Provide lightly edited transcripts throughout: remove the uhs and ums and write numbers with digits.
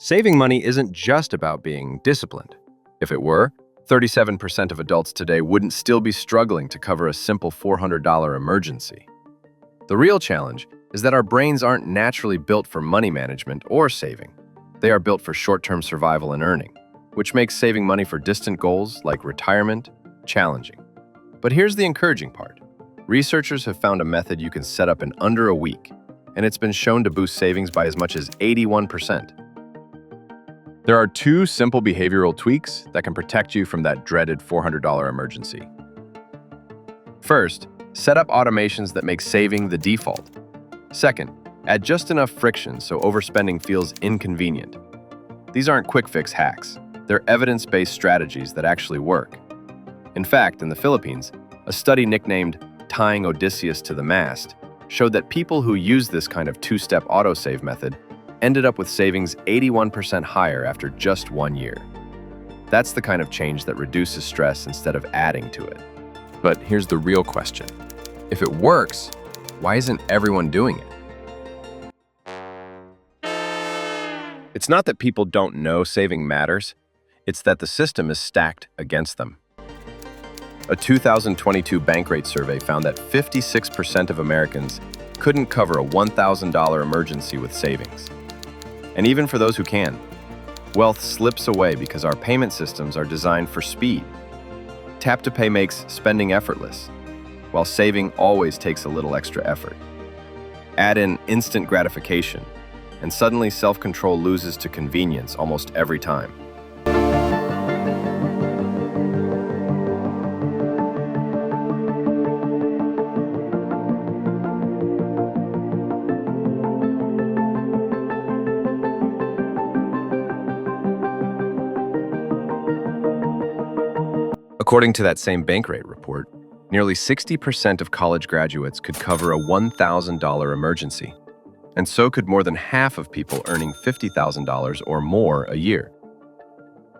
Saving money isn't just about being disciplined. If it were, 37% of adults today wouldn't still be struggling to cover a simple $400 emergency. The real challenge is that our brains aren't naturally built for money management or saving. They are built for short-term survival and earning, which makes saving money for distant goals like retirement challenging. But here's the encouraging part. Researchers have found a method you can set up in under a week, and it's been shown to boost savings by as much as 81%. There are two simple behavioral tweaks that can protect you from that dreaded $400 emergency. First, set up automations that make saving the default. Second, add just enough friction so overspending feels inconvenient. These aren't quick-fix hacks. They're evidence-based strategies that actually work. In fact, in the Philippines, a study nicknamed "Tying Odysseus to the Mast" showed that people who used this kind of two-step autosave method ended up with savings 81% higher after just 1 year. That's the kind of change that reduces stress instead of adding to it. But here's the real question. If it works, why isn't everyone doing it? It's not that people don't know saving matters, it's that the system is stacked against them. A 2022 Bankrate survey found that 56% of Americans couldn't cover a $1,000 emergency with savings. And even for those who can, wealth slips away because our payment systems are designed for speed. Tap to pay makes spending effortless, while saving always takes a little extra effort. Add in instant gratification, and suddenly self-control loses to convenience almost every time. According to that same Bankrate report, nearly 60% of college graduates could cover a $1,000 emergency, and so could more than half of people earning $50,000 or more a year.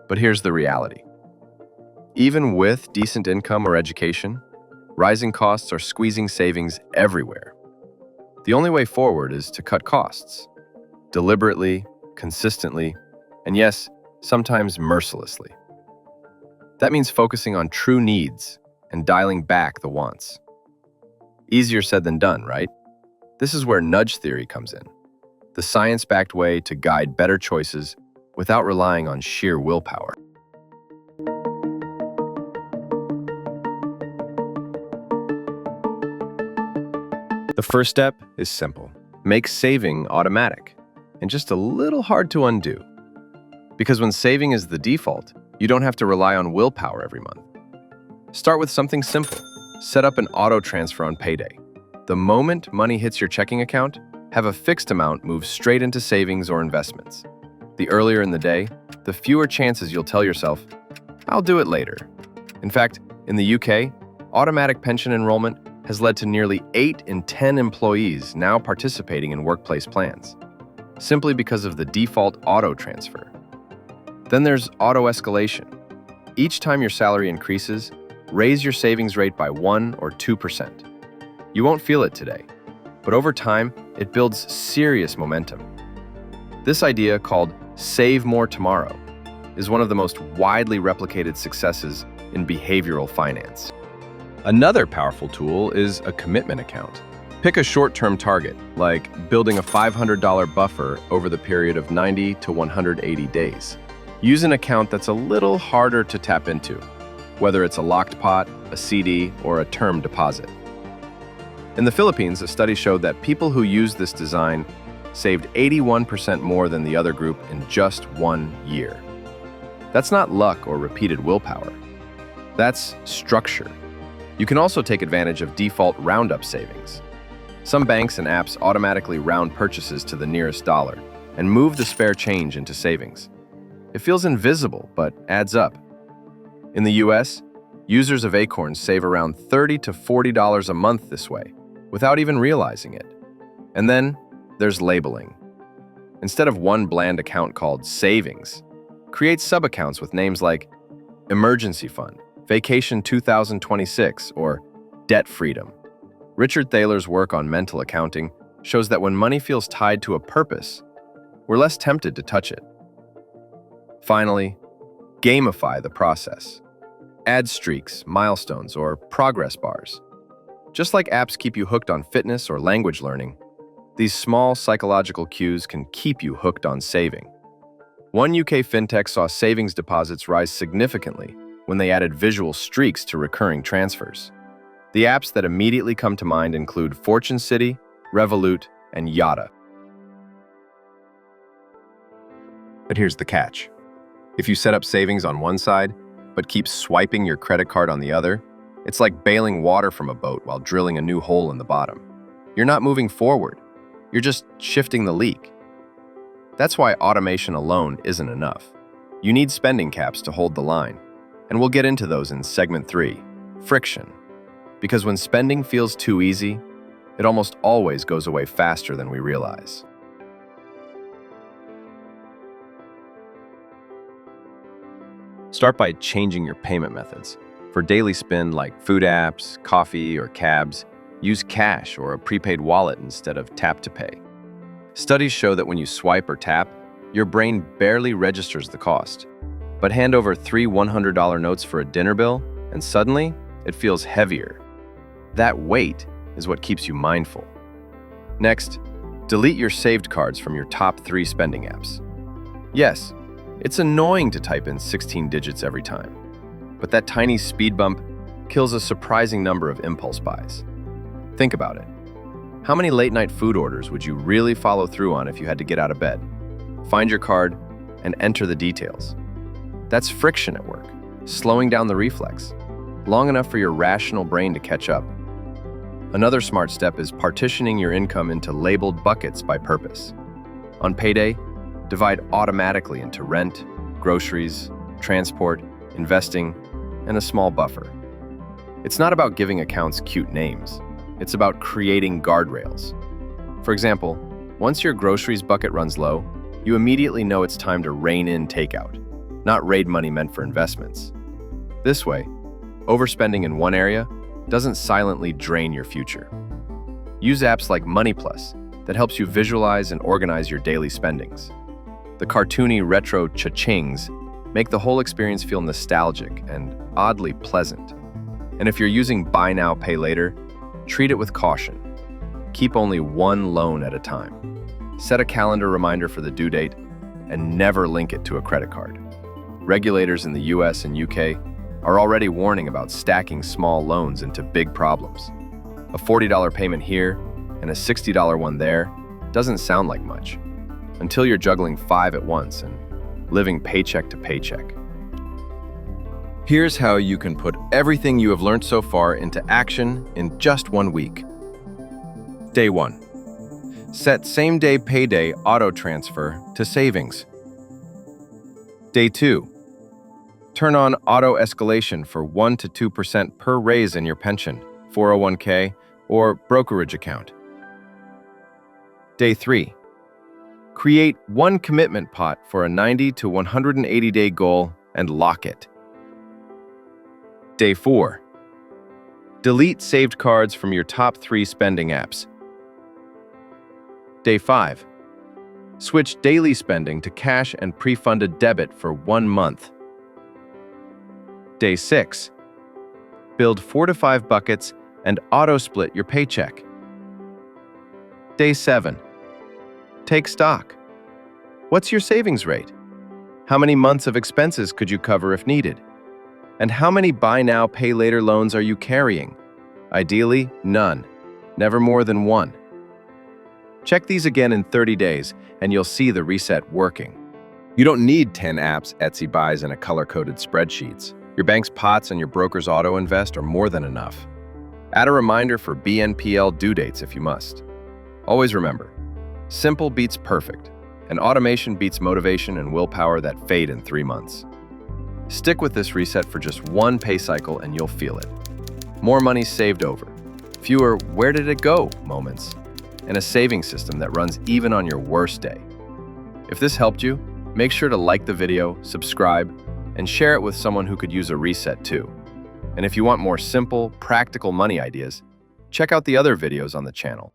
But here's the reality. Even with decent income or education, rising costs are squeezing savings everywhere. The only way forward is to cut costs, deliberately, consistently, and yes, sometimes mercilessly. That means focusing on true needs and dialing back the wants. Easier said than done, right? This is where nudge theory comes in, the science-backed way to guide better choices without relying on sheer willpower. The first step is simple. Make saving automatic and just a little hard to undo. Because when saving is the default, you don't have to rely on willpower every month. Start with something simple. Set up an auto transfer on payday. The moment money hits your checking account, have a fixed amount move straight into savings or investments. The earlier in the day, the fewer chances you'll tell yourself, "I'll do it later." In fact, in the UK, automatic pension enrollment has led to nearly 8 in 10 employees now participating in workplace plans, simply because of the default auto transfer. Then there's auto-escalation. Each time your salary increases, raise your savings rate by 1 or 2%. You won't feel it today, but over time, it builds serious momentum. This idea, called "save more tomorrow," is one of the most widely replicated successes in behavioral finance. Another powerful tool is a commitment account. Pick a short-term target, like building a $500 buffer over the period of 90 to 180 days. Use an account that's a little harder to tap into, whether it's a locked pot, a CD, or a term deposit. In the Philippines, a study showed that people who used this design saved 81% more than the other group in just 1 year. That's not luck or repeated willpower. That's structure. You can also take advantage of default roundup savings. Some banks and apps automatically round purchases to the nearest dollar and move the spare change into savings. It feels invisible, but adds up. In the US, users of Acorns save around $30 to $40 a month this way, without even realizing it. And then there's labeling. Instead of one bland account called Savings, create sub-accounts with names like Emergency Fund, Vacation 2026, or Debt Freedom. Richard Thaler's work on mental accounting shows that when money feels tied to a purpose, we're less tempted to touch it. Finally, gamify the process. Add streaks, milestones, or progress bars. Just like apps keep you hooked on fitness or language learning, these small psychological cues can keep you hooked on saving. One UK fintech saw savings deposits rise significantly when they added visual streaks to recurring transfers. The apps that immediately come to mind include Fortune City, Revolut, and Yada. But here's the catch. If you set up savings on one side, but keep swiping your credit card on the other, it's like bailing water from a boat while drilling a new hole in the bottom. You're not moving forward. You're just shifting the leak. That's why automation alone isn't enough. You need spending caps to hold the line. And we'll get into those in segment 3, friction. Because when spending feels too easy, it almost always goes away faster than we realize. Start by changing your payment methods. For daily spend like food apps, coffee, or cabs, use cash or a prepaid wallet instead of tap to pay. Studies show that when you swipe or tap, your brain barely registers the cost. But hand over 3 $100 notes for a dinner bill, and suddenly, it feels heavier. That weight is what keeps you mindful. Next, delete your saved cards from your top 3 spending apps. Yes, it's annoying to type in 16 digits every time, but that tiny speed bump kills a surprising number of impulse buys. Think about it. How many late-night food orders would you really follow through on if you had to get out of bed? Find your card and enter the details. That's friction at work, slowing down the reflex, long enough for your rational brain to catch up. Another smart step is partitioning your income into labeled buckets by purpose. On payday, divide automatically into rent, groceries, transport, investing, and a small buffer. It's not about giving accounts cute names. It's about creating guardrails. For example, once your groceries bucket runs low, you immediately know it's time to rein in takeout, not raid money meant for investments. This way, overspending in one area doesn't silently drain your future. Use apps like MoneyPlus that helps you visualize and organize your daily spendings. The cartoony retro cha-chings make the whole experience feel nostalgic and oddly pleasant. And if you're using buy now, pay later, treat it with caution. Keep only one loan at a time. Set a calendar reminder for the due date and never link it to a credit card. Regulators in the US and UK are already warning about stacking small loans into big problems. A $40 payment here and a $60 one there doesn't sound like much, until you're juggling 5 at once and living paycheck to paycheck. Here's how you can put everything you have learned so far into action in just 1 week. Day 1. Set same-day payday auto transfer to savings. Day 2. Turn on auto escalation for 1 to 2% per raise in your pension, 401k, or brokerage account. Day 3. Create one commitment pot for a 90 to 180-day goal and lock it. Day 4. Delete saved cards from your top 3 spending apps. Day 5. Switch daily spending to cash and pre-funded debit for 1 month. Day 6. Build 4 to 5 buckets and auto-split your paycheck. Day 7. Take stock. What's your savings rate? How many months of expenses could you cover if needed? And how many buy now, pay later loans are you carrying? Ideally, none. Never more than 1. Check these again in 30 days, and you'll see the reset working. You don't need 10 apps, Etsy buys, and a color-coded spreadsheets. Your bank's pots and your broker's auto-invest are more than enough. Add a reminder for BNPL due dates if you must. Always remember, simple beats perfect, and automation beats motivation and willpower that fade in 3 months. Stick with this reset for just 1 pay cycle and you'll feel it. More money saved over, fewer "where did it go" moments, and a saving system that runs even on your worst day. If this helped you, make sure to like the video, subscribe, and share it with someone who could use a reset too. And if you want more simple, practical money ideas, check out the other videos on the channel.